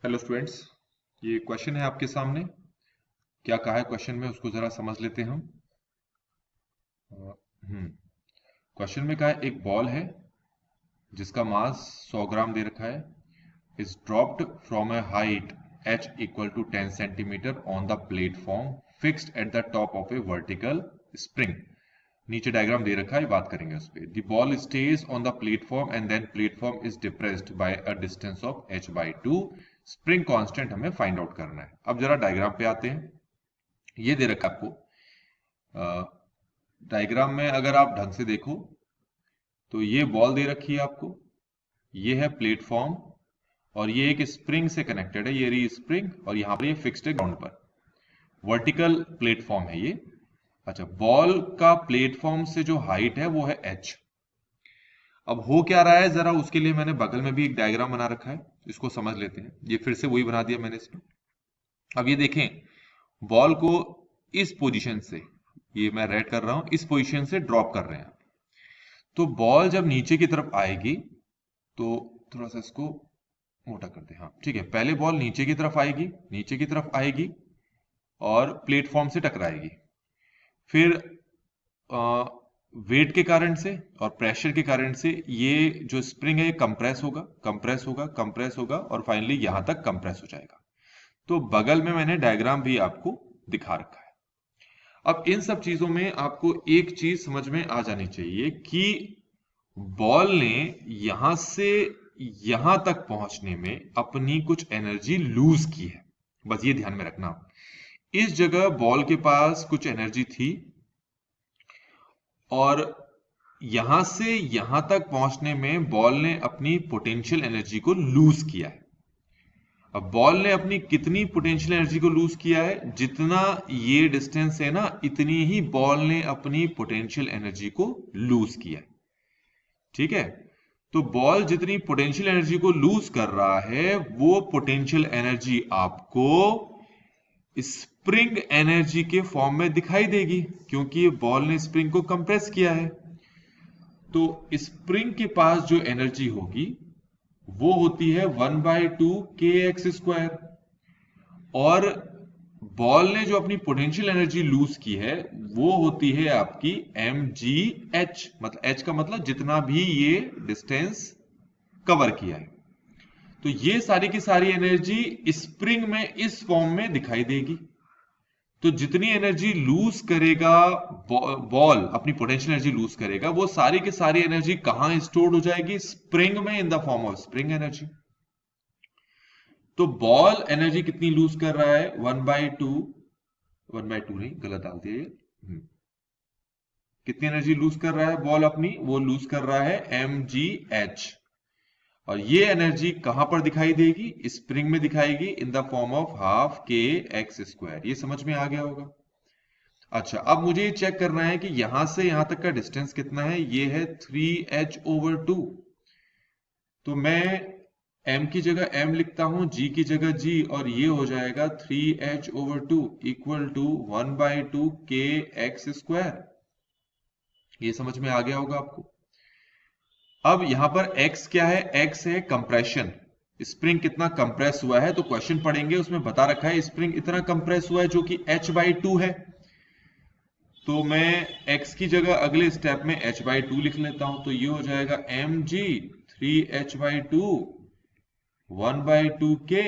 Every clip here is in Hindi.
हेलो स्टूडेंट्स, ये क्वेश्चन है आपके सामने। क्या कहा है क्वेश्चन में उसको जरा समझ लेते हैं हम। क्वेश्चन में कहा है एक बॉल है जिसका मास 100 ग्राम दे रखा है, is dropped from a height h equal to 10 centimeter on the platform fixed at the top of a vertical spring। नीचे डायग्राम दे रखा है, बात करेंगे उस पे। The ball stage on the platform and then platform is depressed by a distance of h/2। Spring constant हमें फाइंड आउट करना है। अब जरा डायग्राम पे आते हैं। ये दे रखा आपको डायग्राम में, अगर आप ढंग से देखो तो ये बॉल दे रखी है आपको, ये है प्लेटफॉर्म और ये एक स्प्रिंग से कनेक्टेड है। ये रही स्प्रिंग और यहां पर ये फिक्स्ड है ग्राउंड पर। वर्टिकल प्लेटफॉर्म है ये। अच्छा, बॉल का प्लेटफॉर्म से जो हाइट है वो है h। अब हो क्या रहा है, जरा उसके लिए मैंने बगल में भी एक डायग्राम बना रखा है, इसको समझ लेते हैं। ये फिर से वही बना दिया मैंने इसमें। अब ये देखें, बॉल को इस पोजीशन से, ये मैं रेड कर रहा हूं, इस पोजीशन से ड्रॉप कर रहे हैं। तो बॉल जब नीचे की तरफ आएगी तो थोड़ा सा इसको मोटा कर दे। हाँ ठीक है, पहले बॉल नीचे की तरफ आएगी, नीचे की तरफ आएगी और प्लेटफॉर्म से टकराएगी। फिर वेट के कारण से और प्रेशर के कारण से ये जो स्प्रिंग है ये कंप्रेस होगा, कंप्रेस होगा, कंप्रेस होगा और फाइनली यहां तक कंप्रेस हो जाएगा। तो बगल में मैंने डायग्राम भी आपको दिखा रखा है। अब इन सब चीजों में आपको एक चीज समझ में आ जानी चाहिए कि बॉल ने यहां से यहां तक पहुंचने में अपनी कुछ एनर्जी लूज की है। बस ये ध्यान में रखना। इस जगह बॉल के पास कुछ एनर्जी थी और यहां से यहां तक पहुंचने में बॉल ने अपनी पोटेंशियल एनर्जी को लूज किया है। अब बॉल ने अपनी कितनी पोटेंशियल एनर्जी को लूज किया है, जितना ये डिस्टेंस है ना, इतनी ही बॉल ने अपनी पोटेंशियल एनर्जी को लूज किया है। ठीक है, तो बॉल जितनी पोटेंशियल एनर्जी को लूज कर रहा है वो पोटेंशियल एनर्जी आपको स्प्रिंग एनर्जी के फॉर्म में दिखाई देगी, क्योंकि बॉल ने स्प्रिंग को कंप्रेस किया है। तो स्प्रिंग के पास जो एनर्जी होगी वो होती है 1/2 kx²। और बॉल ने जो अपनी पोटेंशियल एनर्जी लूज की है वो होती है आपकी mgh। मतलब h का मतलब जितना भी ये डिस्टेंस कवर किया है। तो ये सारी की सारी एनर्जी स्प्रिंग में इस फॉर्म में दिखाई देगी। तो जितनी एनर्जी लूज करेगा बॉल, अपनी पोटेंशियल एनर्जी लूज करेगा, वो सारी की सारी एनर्जी कहां स्टोर्ड हो जाएगी? स्प्रिंग में, in the form of spring energy. तो बॉल एनर्जी कितनी लूज कर रहा है? 1/2, 1/2 नहीं, गलत डाल दिया ये। कितनी एनर्जी लूज कर रहा है बॉल अपनी? वो लूज कर रहा है mgh। और ये एनर्जी कहां पर दिखाई देगी? स्प्रिंग में दिखाएगी, in the form of ½ kx²। ये समझ में आ गया होगा। अच्छा, अब मुझे ये चेक करना है कि यहां से यहां तक का डिस्टेंस कितना है। ये है 3h/2। तो मैं m की जगह m लिखता हूं, g की जगह g, और ये हो जाएगा 3h/2 इक्वल टू 1/2 kx²। ये समझ में आ गया होगा आपको। अब यहां पर x क्या है? x है कंप्रेशन। स्प्रिंग कितना कंप्रेस हुआ है, तो क्वेश्चन पढ़ेंगे उसमें बता रखा है स्प्रिंग इतना कंप्रेस हुआ है जो कि h/2 है। तो मैं x की जगह अगले स्टेप में h/2 लिख लेता हूं। तो ये हो जाएगा mg 3h/2 1/2 k।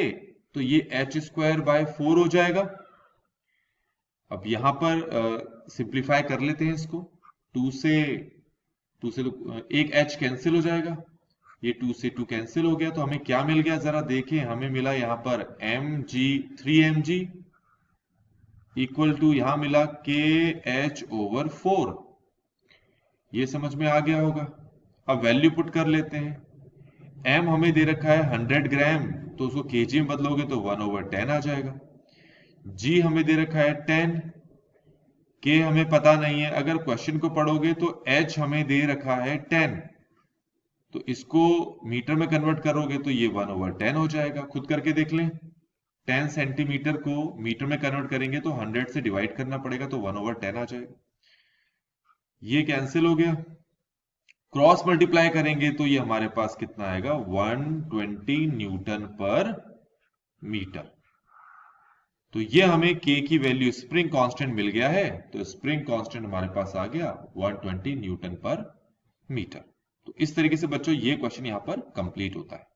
तो ये h²/4 हो जाएगा। अब यहां पर सिंप्लीफाई कर लेते हैं इसको। 2 से तो एक h कैंसिल हो जाएगा, ये 2 से 2 कैंसिल हो गया। तो हमें क्या मिल गया जरा देखें। हमें मिला यहां पर mg 3mg इक्वल टू यहां मिला kh/4। ये समझ में आ गया होगा। अब वैल्यू पुट कर लेते हैं। m हमें दे रखा है 100 ग्राम, तो उसको kg में बदलोगे तो 1/10 आ जाएगा। g हमें दे रखा है 10, k हमें पता नहीं है। अगर क्वेश्चन को पढ़ोगे तो h हमें दे रखा है 10, तो इसको मीटर में कन्वर्ट करोगे तो ये 1/10 हो जाएगा। खुद करके देख लें। 10 सेंटीमीटर को मीटर में कन्वर्ट करेंगे तो 100 से डिवाइड करना पड़ेगा, तो 1/10 आ जाएगा। ये कैंसिल हो गया। क्रॉस मल्टीप्लाई करेंगे तो ये हमारे पास कितना आएगा? 120 न्यूटन पर मीटर। तो ये हमें K की वैल्यू स्प्रिंग कांस्टेंट मिल गया है, तो स्प्रिंग कांस्टेंट हमारे पास आ गया 120 न्यूटन पर मीटर। तो इस तरीके से बच्चों ये क्वेश्चन यहां पर कंप्लीट होता है।